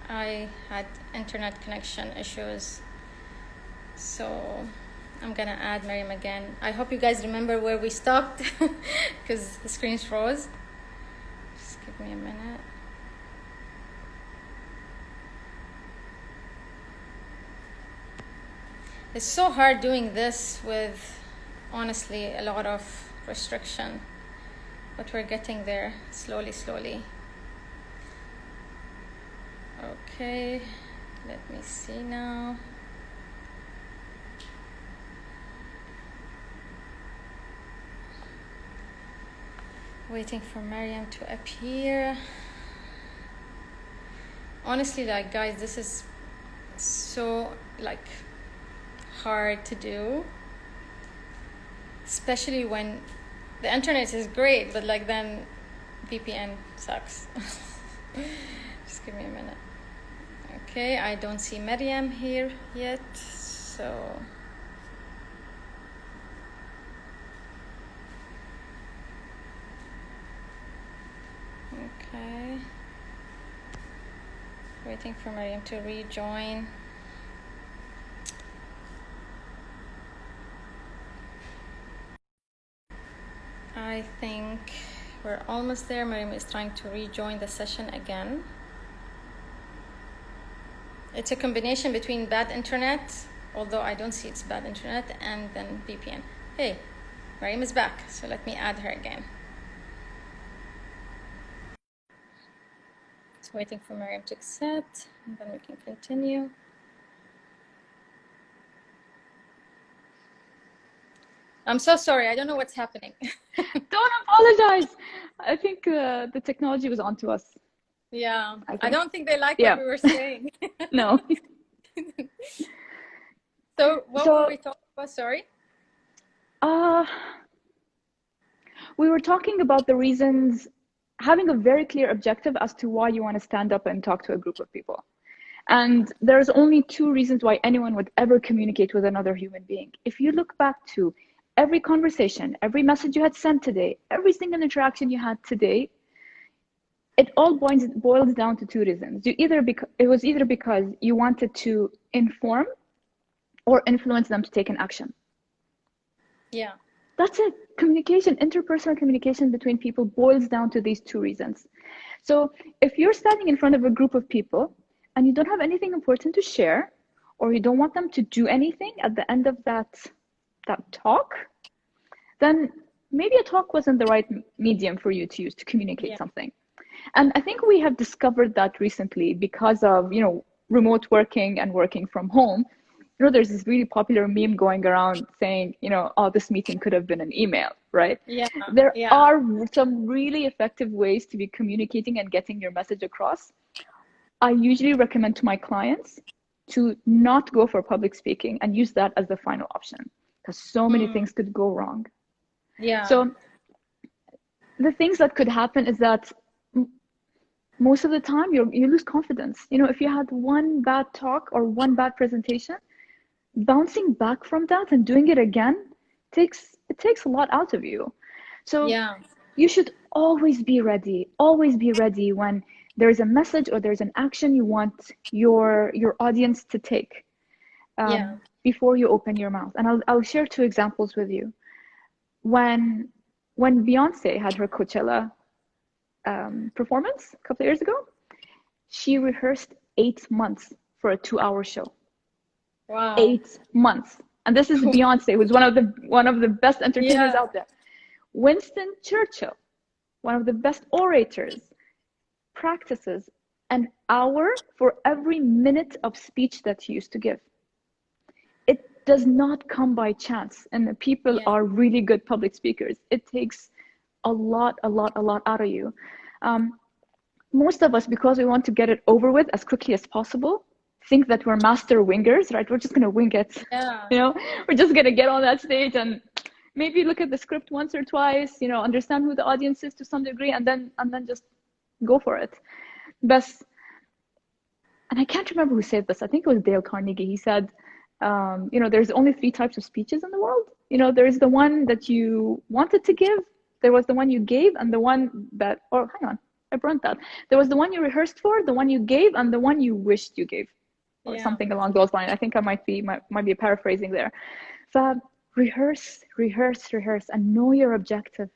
I had internet connection issues. So I'm gonna add Miriam again. I hope you guys remember where we stopped because the screen froze. Just give me a minute. It's so hard doing this with, honestly, a lot of restriction, but we're getting there slowly. Okay, let me see now. Waiting for Mariam to appear. Honestly, like, guys, this is so like hard to do, especially when the internet is great, but like then VPN sucks. Just give me a minute. Okay, I don't see Mariam here yet, so okay. Waiting for Mariam to rejoin. I think we're almost there. Mariam is trying to rejoin the session again. It's a combination between bad internet, although I don't see it's bad internet, and then VPN. Hey, Mariam is back, so let me add her again. Just waiting for Mariam to accept, and then we can continue. I'm so sorry. I don't know what's happening. Don't apologize. I think the technology was onto us. Yeah, I don't think they like what we were saying. No. So what were we talking about? Sorry. We were talking about the reasons, having a very clear objective as to why you want to stand up and talk to a group of people. And there's only two reasons why anyone would ever communicate with another human being. If you look back to every conversation, every message you had sent today, every single interaction you had today, it all boils down to two reasons. It was either because you wanted to inform or influence them to take an action. Yeah. That's it. Communication, interpersonal communication between people boils down to these two reasons. So if you're standing in front of a group of people and you don't have anything important to share, or you don't want them to do anything at the end of that talk, then maybe a talk wasn't the right medium for you to use to communicate something. And I think we have discovered that recently because of, remote working and working from home. There's this really popular meme going around saying, oh, this meeting could have been an email, right? Yeah. There are some really effective ways to be communicating and getting your message across. I usually recommend to my clients to not go for public speaking and use that as the final option, because so many things could go wrong. Yeah. So the things that could happen is that most of the time you lose confidence. If you had one bad talk or one bad presentation, bouncing back from that and doing it again takes a lot out of you. So you should always be ready when there's a message or there's an action you want your audience to take before you open your mouth. And I'll share two examples with you. When Beyonce had her Coachella performance a couple of years ago, she rehearsed 8 months for a 2-hour show. Wow. 8 months. And this is Beyonce, who's one of the best entertainers out there. Winston Churchill, one of the best orators, practices an hour for every minute of speech that he used to give. It does not come by chance, and the people are really good public speakers. It takes a lot out of you. Most of us, because we want to get it over with as quickly as possible, think that we're master wingers, right? We're just going to wing it. We're just going to get on that stage and maybe look at the script once or twice, understand who the audience is to some degree, and then just go for it. And I can't remember who said this. I think it was Dale Carnegie. He said, there's only 3 types of speeches in the world. There's the one that you wanted to give, there was the one you gave, and the one that, hang on. I burnt that. There was the one you rehearsed for, the one you gave, and the one you wished you gave, or something along those lines. I think I might be paraphrasing there. So rehearse, and know your objective.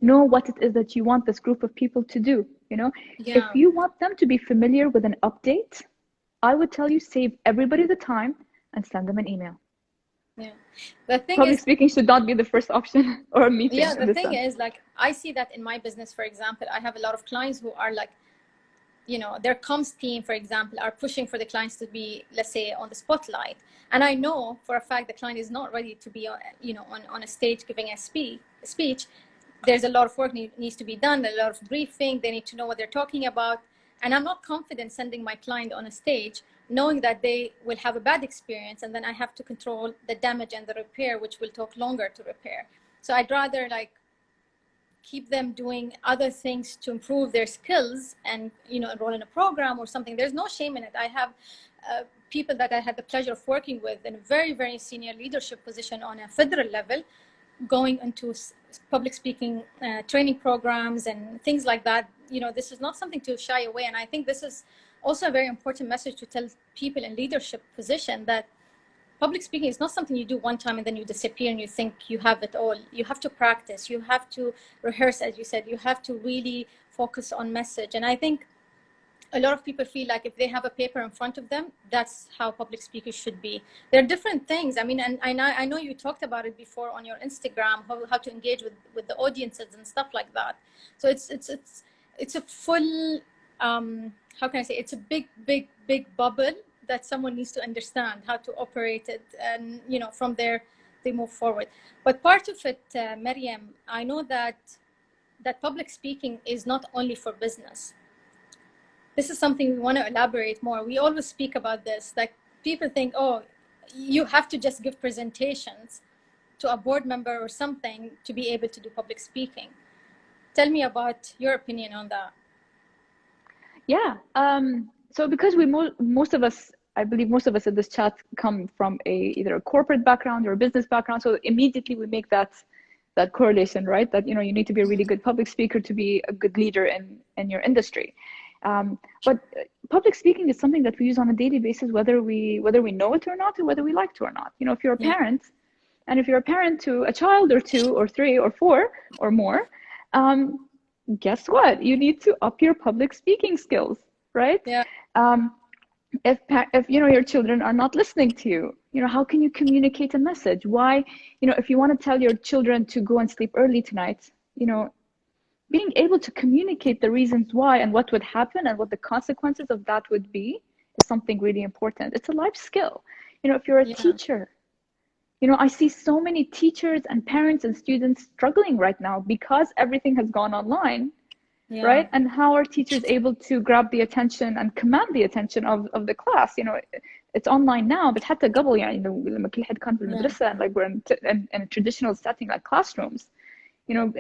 Know what it is that you want this group of people to do. If you want them to be familiar with an update, I would tell you, save everybody the time and send them an email. Yeah, the thing public is, speaking should not be the first option or a meeting. Yeah, the thing is, like, I see that in my business, for example, I have a lot of clients who are like, their comms team, for example, are pushing for the clients to be, let's say, on the spotlight. And I know for a fact the client is not ready to be, on a stage giving a speech. There's a lot of work needs to be done, a lot of briefing. They need to know what they're talking about. And I'm not confident sending my client on a stage knowing that they will have a bad experience, and then I have to control the damage and the repair, which will take longer to repair. So I'd rather like keep them doing other things to improve their skills and, enroll in a program or something. There's no shame in it. I have people that I had the pleasure of working with in a very, very senior leadership position on a federal level, going into public speaking training programs and things like that. This is not something to shy away. And I think this is also a very important message to tell people in leadership position, that public speaking is not something you do one time and then you disappear and you think you have it all. You have to practice, you have to rehearse, as you said, you have to really focus on message. And I think a lot of people feel like if they have a paper in front of them, that's how public speakers should be. There are different things. I mean, and I know you talked about it before on your Instagram, how to engage with the audiences and stuff like that. So it's a full, how can I say, it's a big bubble that someone needs to understand how to operate it. And, from there, they move forward. But part of it, Maryam, I know that public speaking is not only for business. This is something we want to elaborate more. We always speak about this. Like, people think, oh, you have to just give presentations to a board member or something to be able to do public speaking. Tell me about your opinion on that. Yeah. So because most of us, I believe most of us in this chat come from either a corporate background or a business background. So immediately we make that correlation, right? That, you need to be a really good public speaker to be a good leader in your industry. But public speaking is something that we use on a daily basis, whether we know it or not, or whether we like to or not. If you're a parent, and if you're a parent to a child or 2 or 3 or 4 or more, guess what? You need to up your public speaking skills, right? Yeah. If your children are not listening to you, how can you communicate a message? Why, if you want to tell your children to go and sleep early tonight, being able to communicate the reasons why and what would happen and what the consequences of that would be is something really important. It's a life skill. If you're a teacher, I see so many teachers and parents and students struggling right now because everything has gone online, right? And how are teachers able to grab the attention and command the attention of the class? It's online now, but حتى قبل لما كل حد كان في المدرسة, and like we're in a traditional setting like classrooms,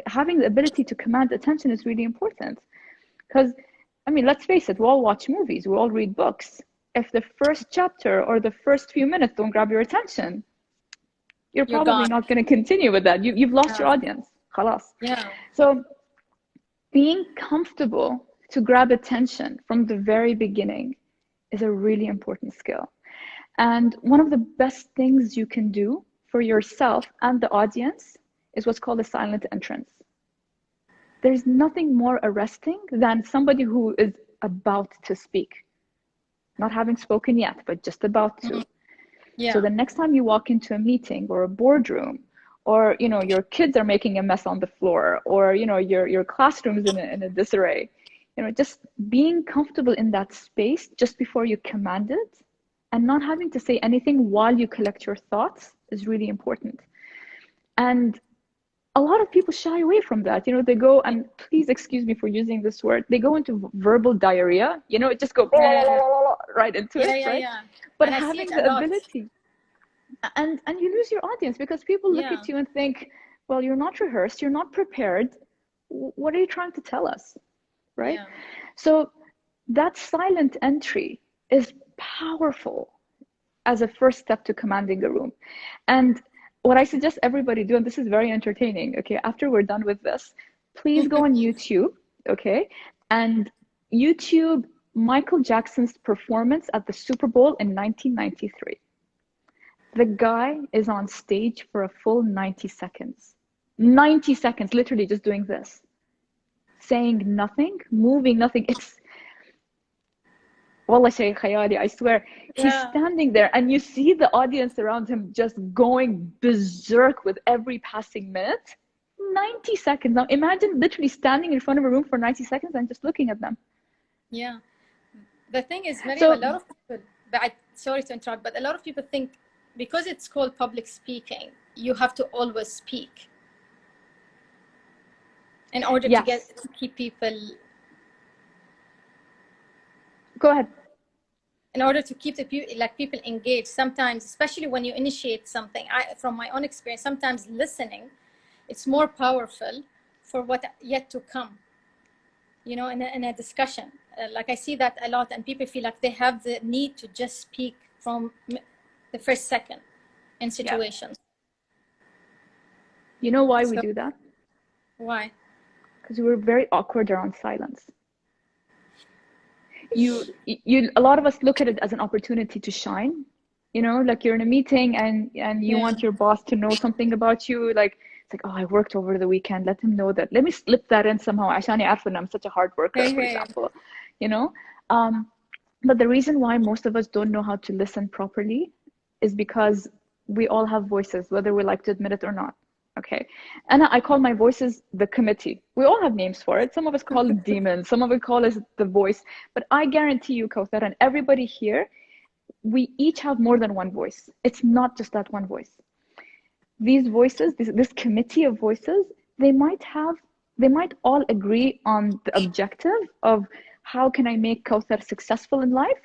having the ability to command attention is really important. Because, let's face it, we all watch movies, we all read books. If the first chapter or the first few minutes don't grab your attention, you're probably not going to continue with that. You've lost your audience. خلاص. Yeah. So being comfortable to grab attention from the very beginning is a really important skill. And one of the best things you can do for yourself and the audience is what's called a silent entrance. There's nothing more arresting than somebody who is about to speak, not having spoken yet, but just about to. Yeah. So the next time you walk into a meeting or a boardroom, or your kids are making a mess on the floor, or your classroom's in a disarray, just being comfortable in that space just before you command it, and not having to say anything while you collect your thoughts is really important. And a lot of people shy away from that. They go, and please excuse me for using this word, they go into verbal diarrhea, just go right into it, right? Yeah. But having the ability, and you lose your audience because people look at you and think, well, you're not rehearsed, you're not prepared. What are you trying to tell us, right? Yeah. So that silent entry is powerful as a first step to commanding a room. And what I suggest everybody do, and this is very entertaining, okay, after we're done with this, please go on YouTube, okay, and YouTube Michael Jackson's performance at the Super Bowl in 1993. The guy is on stage for a full 90 seconds. 90 seconds, literally just doing this, saying nothing, moving nothing. It's Wallah shay khayali, I swear. He's standing there and you see the audience around him just going berserk with every passing minute. 90 seconds. Now imagine literally standing in front of a room for 90 seconds and just looking at them. Yeah. The thing is, Maryam, a lot of people, sorry to interrupt, but a lot of people think because it's called public speaking, you have to always speak in order to keep people. Go ahead. In order to keep the people engaged, sometimes, especially when you initiate something, from my own experience, sometimes listening, it's more powerful for what yet to come. You know, in a discussion, like I see that a lot, and people feel like they have the need to just speak from the first second in situations. You know why we do that? Why? Because we're very awkward around silence. A lot of us look at it as an opportunity to shine. You know, like you're in a meeting and you want your boss to know something about you. Like, it's like, oh, I worked over the weekend. Let him know that. Let me slip that in somehow. عشان يعرف I'm such a hard worker, for example. You know? But the reason why most of us don't know how to listen properly is because we all have voices, whether we like to admit it or not. Okay. And I call my voices the committee. We all have names for it. Some of us call it demons. Some of us call it the voice. But I guarantee you, Kauthar, and everybody here, we each have more than one voice. It's not just that one voice. These voices, this committee of voices, they might all agree on the objective of how can I make Kauthar successful in life,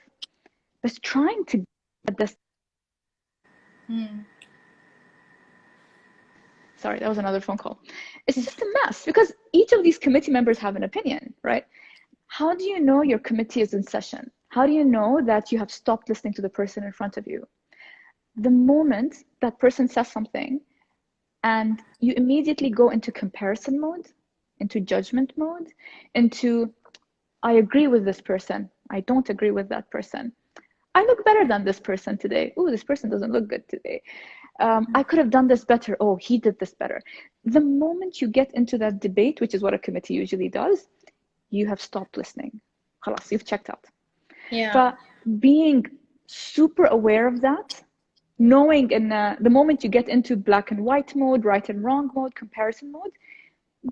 but trying to get this. Sorry, that was another phone call. It's just a mess because each of these committee members have an opinion, right? How do you know your committee is in session? How do you know that you have stopped listening to the person in front of you? The moment that person says something and you immediately go into comparison mode, into judgment mode, into I agree with this person, I don't agree with that person. I look better than this person today. Ooh, this person doesn't look good today. I could have done this better. Oh, he did this better. The moment you get into that debate, which is what a committee usually does, you have stopped listening. Khalas, you've checked out. Yeah. But being super aware of that, knowing in the moment you get into black and white mode, right and wrong mode, comparison mode,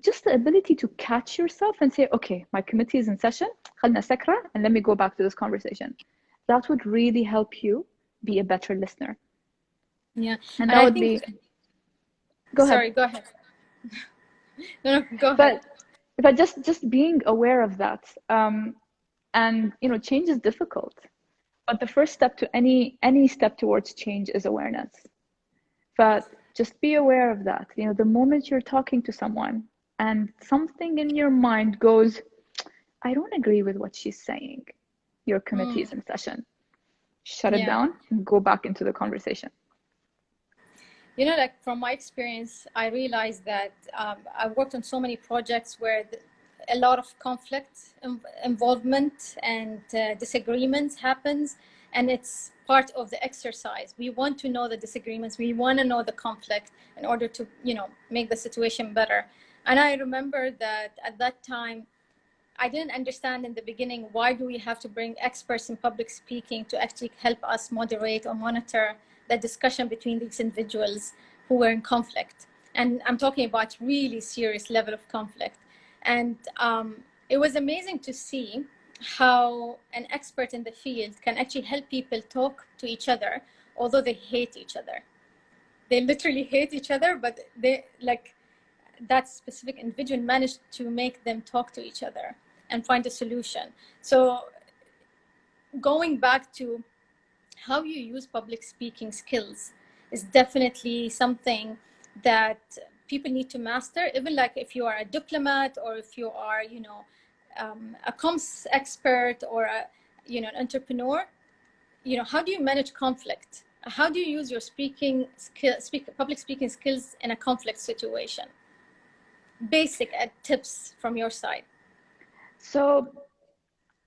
just the ability to catch yourself and say, okay, my committee is in session, khalna sakra, and let me go back to this conversation. That would really help you be a better listener. Yeah. And that would be, go ahead. Sorry, go ahead. No, go ahead. But just being aware of that, and you know, change is difficult, but the first step to any step towards change is awareness. But just be aware of that. You know, the moment you're talking to someone and something in your mind goes, I don't agree with what she's saying, your committee is in session. Shut it down and go back into the conversation. You know, like from my experience, I realized that I've worked on so many projects where a lot of conflict, involvement, and disagreements happens, and it's part of the exercise. We want to know the disagreements, we want to know the conflict in order to, you know, make the situation better. And I remember that at that time, I didn't understand in the beginning, why do we have to bring experts in public speaking to actually help us moderate or monitor the discussion between these individuals who were in conflict. And I'm talking about really serious level of conflict. And it was amazing to see how an expert in the field can actually help people talk to each other, although they hate each other. They literally hate each other, but they, like, that specific individual managed to make them talk to each other and find a solution. So going back to how you use public speaking skills is definitely something that people need to master. Even like if you are a diplomat, or if you are, you know, a comms expert, or a, you know, an entrepreneur, you know, how do you manage conflict? How do you use your public speaking skills in a conflict situation? Basic tips from your side. So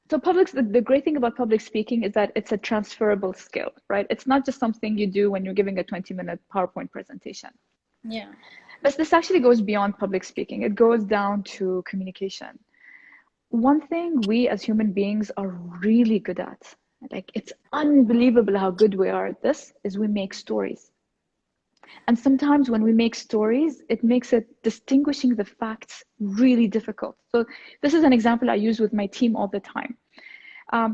the great thing about public speaking is that it's a transferable skill, right? It's not just something you do when you're giving a 20-minute PowerPoint presentation. Yeah. But this actually goes beyond public speaking. It goes down to communication. One thing we as human beings are really good at, like it's unbelievable how good we are at this, is we make stories. And sometimes when we make stories, it makes it distinguishing the facts really difficult. So this is an example I use with my team all the time.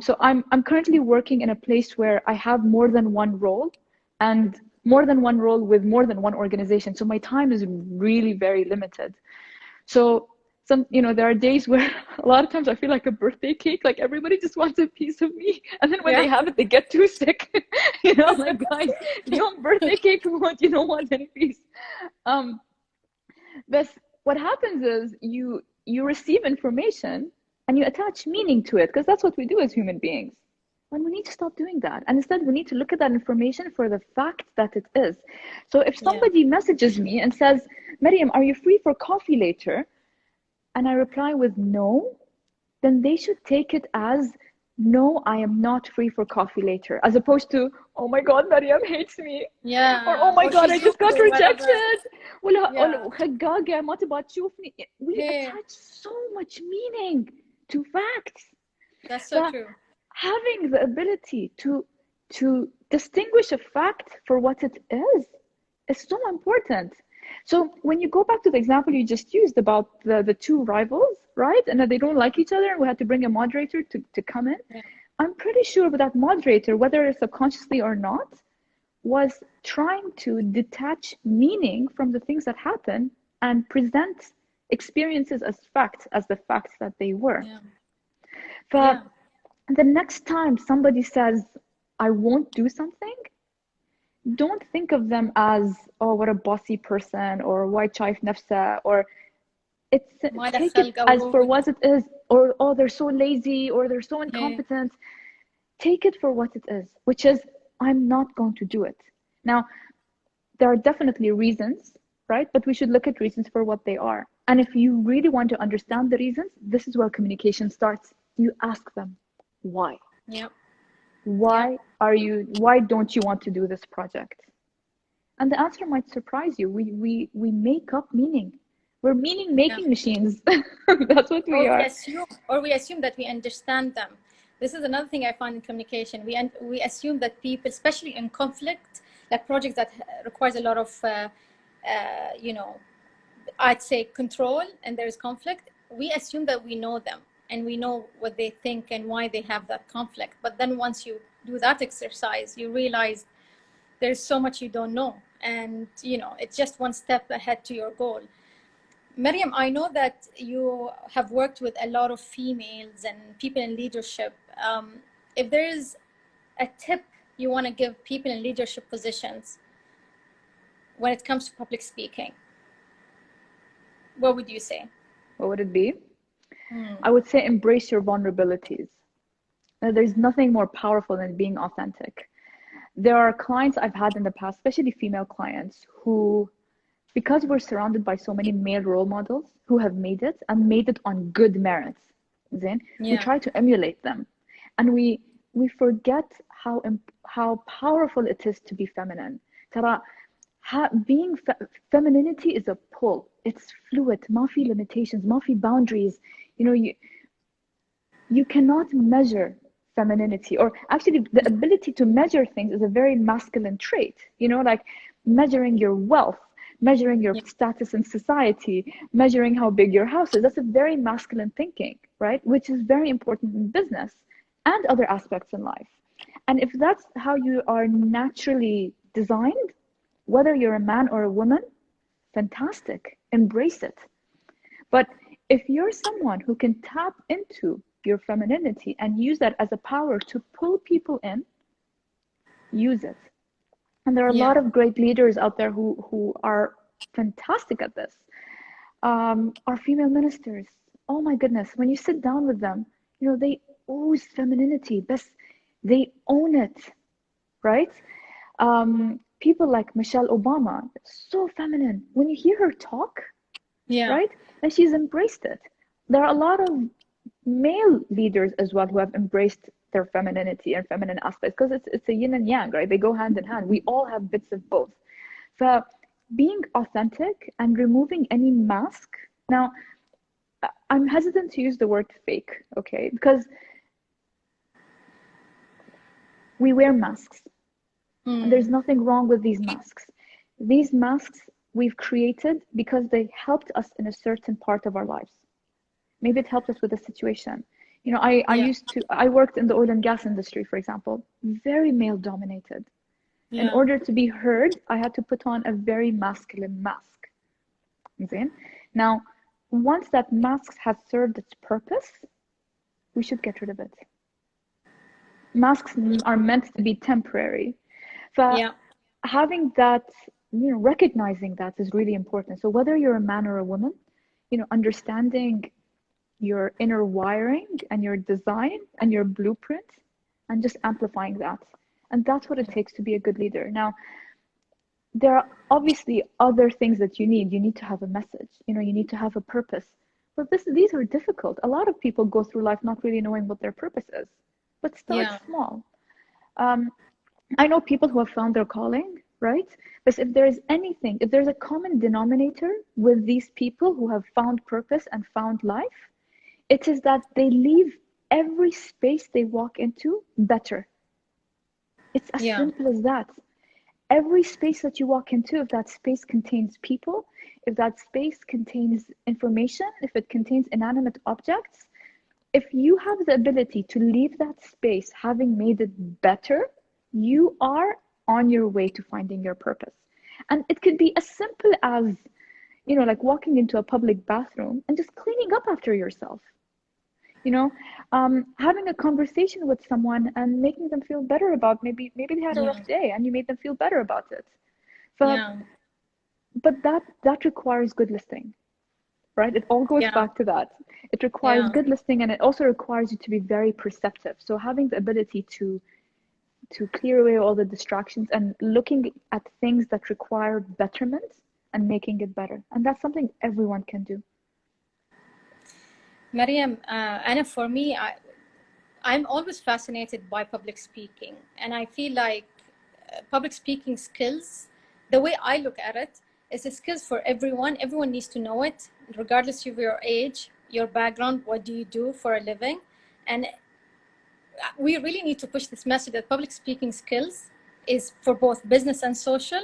So I'm currently working in a place where I have more than one role and more than one role with more than one organization. So my time is really very limited. So there are days where a lot of times I feel like a birthday cake, like everybody just wants a piece of me. And then when they have it, they get too sick. I'm like, guys, beyond birthday cake, you don't want any piece. But what happens is you receive information and you attach meaning to it, because that's what we do as human beings. And we need to stop doing that. And instead, we need to look at that information for the fact that it is. So if somebody messages me and says, Maryam, are you free for coffee later? And I reply with no, then they should take it as, no, I am not free for coffee later, as opposed to, oh my God, Maryam hates me. Yeah. Or, oh my God, I just got rejected. We attach so much meaning to facts. That's so true. Having the ability to distinguish a fact for what it is so important. So when you go back to the example you just used about the two rivals, right? And that they don't like each other, and we had to bring a moderator to come in. Yeah. I'm pretty sure that moderator, whether subconsciously or not, was trying to detach meaning from the things that happen and present experiences as facts, as the facts that they were. Yeah. But the next time somebody says, I won't do something, don't think of them as, oh, what a bossy person, or why chaif nafsa, or take it as for what it is, or oh, they're so lazy, or they're so incompetent. Take it for what it is, which is, I'm not going to do it. Now, there are definitely reasons, right? But we should look at reasons for what they are. And if you really want to understand the reasons, this is where communication starts. You ask them, why? Yep. Why don't you want to do this project? And the answer might surprise you. We make up meaning. We're meaning making machines. That's what we are. We assume that we understand them. This is another thing I find in communication. We assume that people, especially in conflict, like projects that requires a lot of I'd say control, and there's conflict, we assume that we know them and we know what they think and why they have that conflict. But then once you do that exercise, you realize there's so much you don't know, and it's just one step ahead to your goal. Maryam, I know that you have worked with a lot of females and people in leadership. If there is a tip you want to give people in leadership positions when it comes to public speaking, what would you say? What would it be? I would say embrace your vulnerabilities. There's nothing more powerful than being authentic. There are clients I've had in the past, especially female clients, who, because we're surrounded by so many male role models who have made it and made it on good merits, we try to emulate them. And we forget how powerful it is to be feminine. Femininity is a pull. It's fluid, mafi limitations, mafi boundaries. You cannot measure femininity, or actually the ability to measure things is a very masculine trait. Like measuring your wealth, measuring your status in society, measuring how big your house is. That's a very masculine thinking, right? Which is very important in business and other aspects in life. And if that's how you are naturally designed, whether you're a man or a woman, fantastic, embrace it. But if you're someone who can tap into your femininity and use that as a power to pull people in, use it. And there are a lot of great leaders out there who are fantastic at this. Our female ministers, oh my goodness, when you sit down with them, they ooze femininity. They own it, right? People like Michelle Obama, so feminine. When you hear her talk, right? And she's embraced it. There are a lot of male leaders as well who have embraced their femininity and feminine aspects, because it's a yin and yang, right? They go hand in hand. We all have bits of both. So being authentic and removing any mask. Now, I'm hesitant to use the word fake, okay? Because we wear masks. And there's nothing wrong with these masks. These masks we've created because they helped us in a certain part of our lives. Maybe it helped us with a situation. You know, I worked in the oil and gas industry, for example, very male dominated. In order to be heard, I had to put on a very masculine mask. Okay? Now, once that mask has served its purpose, we should get rid of it. Masks are meant to be temporary. So having that, you know, recognizing that is really important. So whether you're a man or a woman, you know, understanding your inner wiring and your design and your blueprint and just amplifying that. And that's what it takes to be a good leader. Now, there are obviously other things that you need. You need to have a message, you know, you need to have a purpose. But these are difficult. A lot of people go through life not really knowing what their purpose is. But start small. I know people who have found their calling, right? But if there is anything, if there's a common denominator with these people who have found purpose and found life, it is that they leave every space they walk into better. It's as simple as that. Every space that you walk into, if that space contains people, if that space contains information, if it contains inanimate objects, if you have the ability to leave that space having made it better, you are on your way to finding your purpose. And it could be as simple as, you know, like walking into a public bathroom and just cleaning up after yourself. You know, having a conversation with someone and making them feel better about maybe they had a rough day and you made them feel better about it. So, but that requires good listening, right? It all goes back to that. It requires good listening, and it also requires you to be very perceptive. So having the ability to clear away all the distractions and looking at things that require betterment and making it better. And that's something everyone can do. Mariam, Anna, for me, I'm always fascinated by public speaking. And I feel like public speaking skills, the way I look at it, is a skills for everyone. Everyone needs to know it, regardless of your age, your background, what do you do for a living. And we really need to push this message that public speaking skills is for both business and social.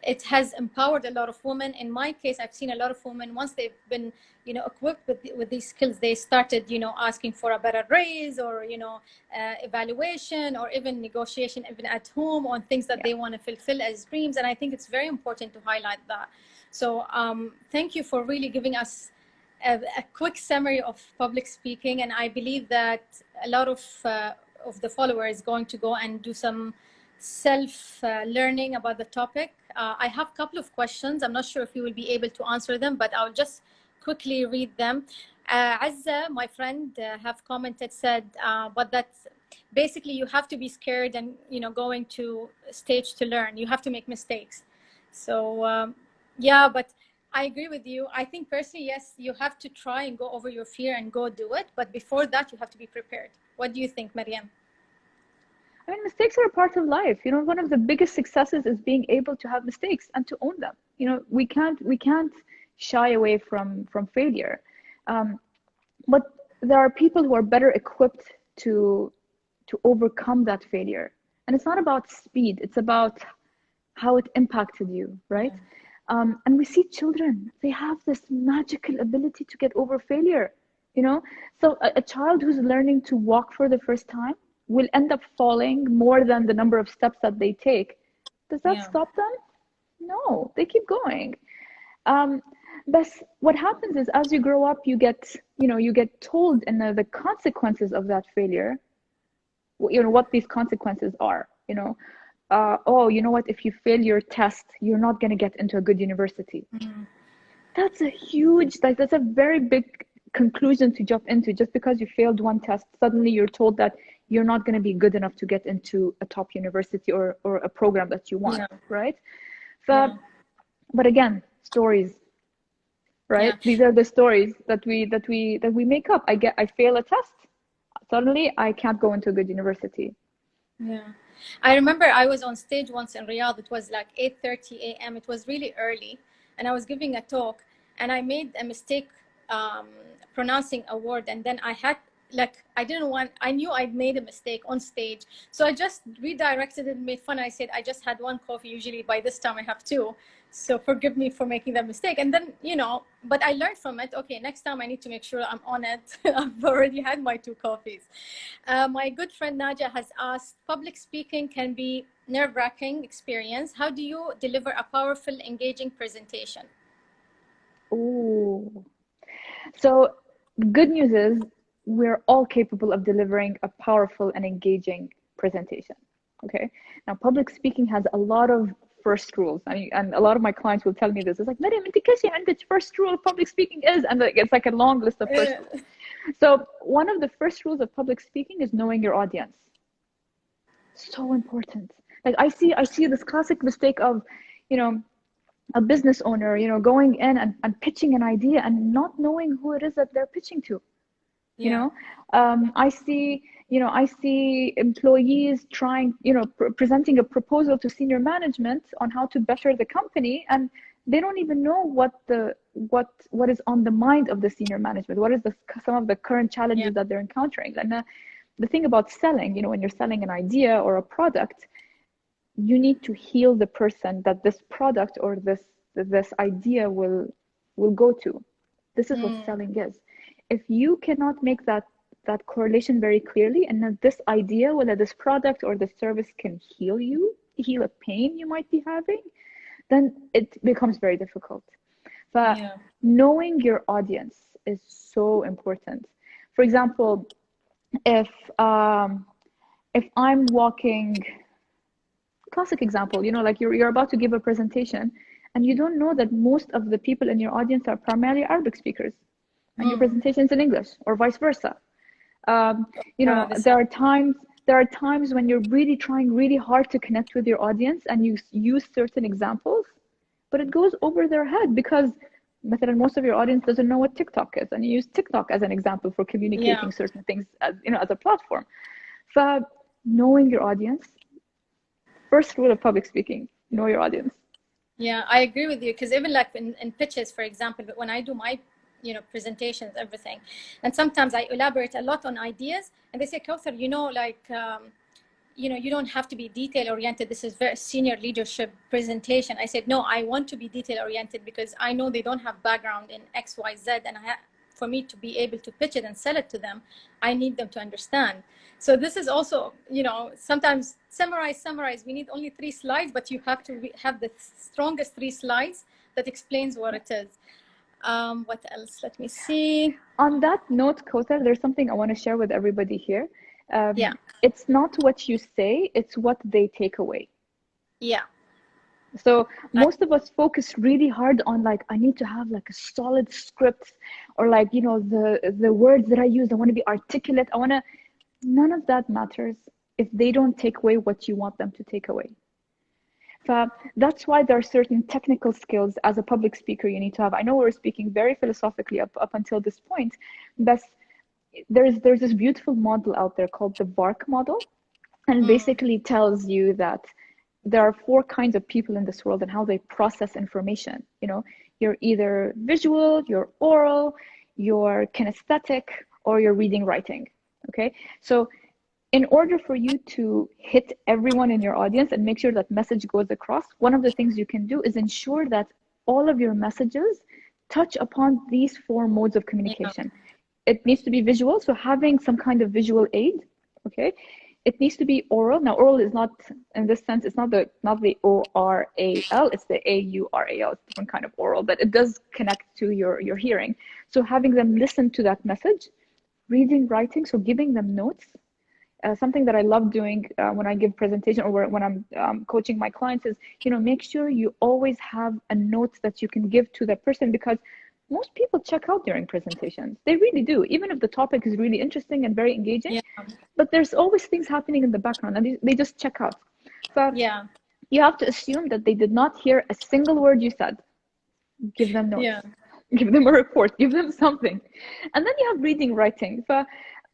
It has empowered a lot of women. In my case, I've seen a lot of women, once they've been, you know, equipped with these skills, they started, you know, asking for a better raise or, you know, evaluation or even negotiation, even at home, on things that they want to fulfill as dreams. And I think it's very important to highlight that. So thank you for really giving us a quick summary of public speaking. And I believe that a lot of the followers is going to go and do some self-learning about the topic. I have a couple of questions. I'm not sure if you will be able to answer them, but I'll just quickly read them. Azza, my friend, have commented, said, but that's basically you have to be scared and, you know, going to stage to learn. You have to make mistakes. So yeah, but I agree with you. I think personally, yes, you have to try and go over your fear and go do it. But before that, you have to be prepared. What do you think, Mariam? I mean, mistakes are a part of life. You know, one of the biggest successes is being able to have mistakes and to own them. You know, we can't shy away from failure. But there are people who are better equipped to overcome that failure. And it's not about speed. It's about how it impacted you, right? And we see children, they have this magical ability to get over failure, you know? So a child who's learning to walk for the first time will end up falling more than the number of steps that they take. Does that stop them? No, they keep going. But what happens is, as you grow up, you get told in the consequences of that failure, you know, what these consequences are, you know. Oh, you know what, if you fail your test, you're not going to get into a good university. That's a very big conclusion to jump into. Just because you failed one test, suddenly you're told that you're not going to be good enough to get into a top university or a program that you want, right? So, but again, stories. right? Yeah. These are the stories that we make up. I fail a test, suddenly I can't go into a good university. Yeah. I remember I was on stage once in Riyadh. It was like 8:30 a.m. It was really early, and I was giving a talk, and I made a mistake pronouncing a word, and then I had like I didn't want. I knew I'd made a mistake on stage, so I just redirected it, made fun. I said I just had one coffee. Usually by this time I have two, so forgive me for making that mistake. And then but I learned from it. Okay, next time I need to make sure I'm on it. I've already had my two coffees. My good friend Naja has asked, public speaking can be nerve-wracking experience. How do you deliver a powerful, engaging presentation? Ooh. So good news is we're all capable of delivering a powerful and engaging presentation. Okay. Now, public speaking has a lot of first rules. I mean, and a lot of my clients will tell me this. It's like, Mariam, انت كيف عندك first rule of public speaking is, and it's like a long list of first rules. So one of the first rules of public speaking is knowing your audience. So important. Like I see this classic mistake of, you know, a business owner, you know, going in and pitching an idea and not knowing who it is that they're pitching to. You know, I see employees trying, you know, presenting a proposal to senior management on how to better the company, and they don't even know what is on the mind of the senior management. What is some of the current challenges that they're encountering? And the thing about selling, you know, when you're selling an idea or a product, you need to heal the person that this product or this idea will go to. This is what selling is. If you cannot make that correlation very clearly, and that this idea, whether this product or this service can heal a pain you might be having, then it becomes very difficult. But knowing your audience is so important. For example, if I'm walking, classic example, you know, like you're about to give a presentation and you don't know that most of the people in your audience are primarily Arabic speakers and your presentation is in English, or vice versa. You know, there are times when you're really trying really hard to connect with your audience and you use certain examples, but it goes over their head because most of your audience doesn't know what TikTok is, and you use TikTok as an example for communicating certain things, as, you know, as a platform. So knowing your audience, first rule of public speaking, know your audience. Yeah, I agree with you, because even like in pitches, for example, when I do my presentations, everything, and sometimes I elaborate a lot on ideas, and they say, Kauthar, you don't have to be detail oriented. This is very senior leadership presentation. I said, no, I want to be detail oriented because I know they don't have background in X, Y, Z, and for me to be able to pitch it and sell it to them, I need them to understand. So this is also, sometimes summarize. We need only 3 slides, but you have to have the strongest 3 slides that explains what it is. What else? Let me see. On that note, Kauthar, there's something I want to share with everybody here. It's not what you say, it's what they take away. Yeah. So most of us focus really hard on, like, I need to have like a solid script, or like, the words that I use, I want to be articulate. None of that matters if they don't take away what you want them to take away. So that's why there are certain technical skills as a public speaker you need to have. I know we're speaking very philosophically up until this point, but there's this beautiful model out there called the VARK model, and basically tells you that there are 4 kinds of people in this world and how they process information. You're either visual, you're oral, you're kinesthetic, or you're reading, writing. Okay, so in order for you to hit everyone in your audience and make sure that message goes across, one of the things you can do is ensure that all of your messages touch upon these 4 modes of communication. It needs to be visual, so having some kind of visual aid. Okay, it needs to be oral. Now, oral is not, in this sense, it's not the O-R-A-L, it's the A-U-R-A-L. It's a different kind of oral, but it does connect to your hearing. So having them listen to that message. Reading, writing, so giving them notes. Something that I love doing when I give presentation, or when I'm coaching my clients, is make sure you always have a note that you can give to that person, because most people check out during presentations. They really do, even if the topic is really interesting and very engaging. But there's always things happening in the background, and they just check out. So you have to assume that they did not hear a single word you said. Give them notes. give them a report, give them something. And then you have reading, writing.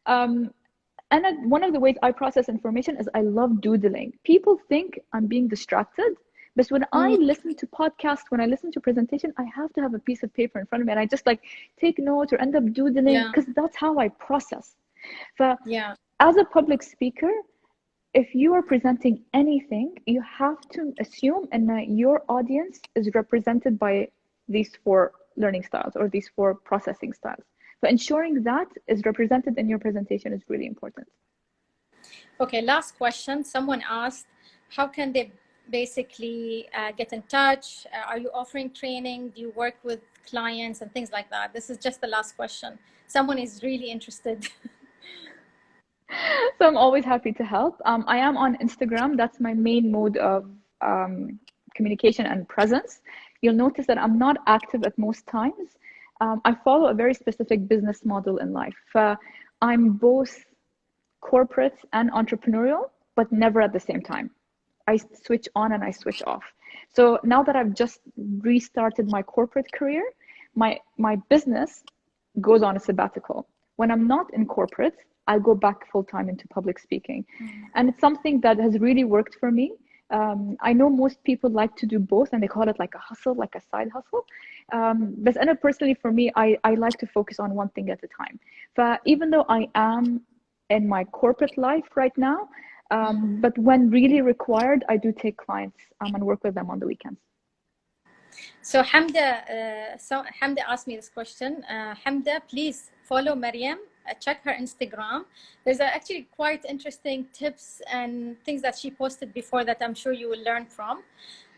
One of the ways I process information is I love doodling. People think I'm being distracted, but when I listen to podcasts, when I listen to presentation, I have to have a piece of paper in front of me, and I just like take notes or end up doodling, because that's how I process. As a public speaker, if you are presenting anything, you have to assume and your audience is represented by these 4 learning styles or these 4 processing styles. So ensuring that is represented in your presentation is really important. Okay, last question. Someone asked, how can they basically get in touch? Are you offering training? Do you work with clients and things like that? This is just the last question. Someone is really interested. So I'm always happy to help. I am on Instagram. That's my main mode of communication and presence. You'll notice that I'm not active at most times. I follow a very specific business model in life. I'm both corporate and entrepreneurial, but never at the same time. I switch on and I switch off. So now that I've just restarted my corporate career, my business goes on a sabbatical. When I'm not in corporate, I go back full-time into public speaking. And it's something that has really worked for me. I know most people like to do both, and they call it like a hustle, like a side hustle. But personally, for me, I like to focus on one thing at a time. But even though I am in my corporate life right now, but when really required, I do take clients and work with them on the weekends. So Hamda asked me this question. Hamda, please follow Mariam. Check her Instagram. There's actually quite interesting tips and things that she posted before that I'm sure you will learn from.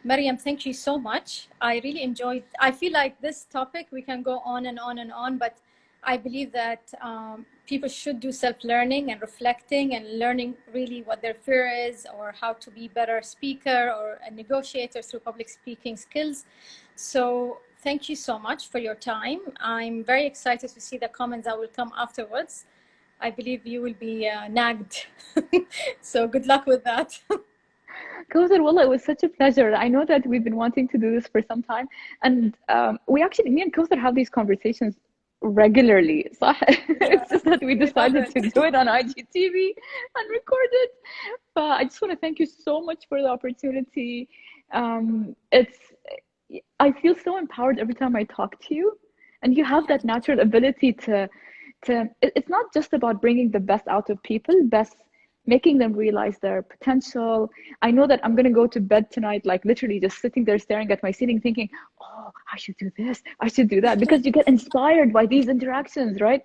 Mariam, thank you so much. I really enjoyed. I feel like this topic, we can go on and on and on, but I believe that people should do self-learning and reflecting and learning really what their fear is or how to be better speaker or a negotiator through public speaking skills. So thank you so much for your time. I'm very excited to see the comments that will come afterwards. I believe you will be nagged. So good luck with that. Kawthar, wallah, it was such a pleasure. I know that we've been wanting to do this for some time. And me and Kawthar have these conversations regularly. It's just that we decided to do it on IGTV and record it. But I just want to thank you so much for the opportunity. I feel so empowered every time I talk to you, and you have that natural ability to it's not just about bringing the best out of people, making them realize their potential. I know that I'm going to go to bed tonight, like literally just sitting there staring at my ceiling thinking, oh, I should do this, I should do that, because you get inspired by these interactions, right?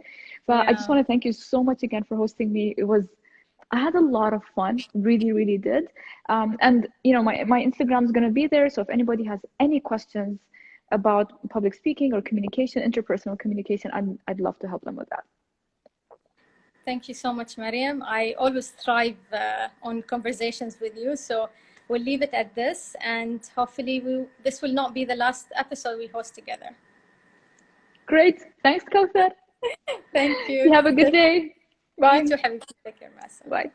But I just want to thank you so much again for hosting me. I had a lot of fun, really, really did. And my Instagram is going to be there. So if anybody has any questions about public speaking or communication, interpersonal communication, I'd love to help them with that. Thank you so much, Mariam. I always thrive on conversations with you. So we'll leave it at this, and hopefully this will not be the last episode we host together. Great. Thanks, Kawthar. Thank you. You have a good day. Bye. You too, Habibti. Take care, Masa. Bye.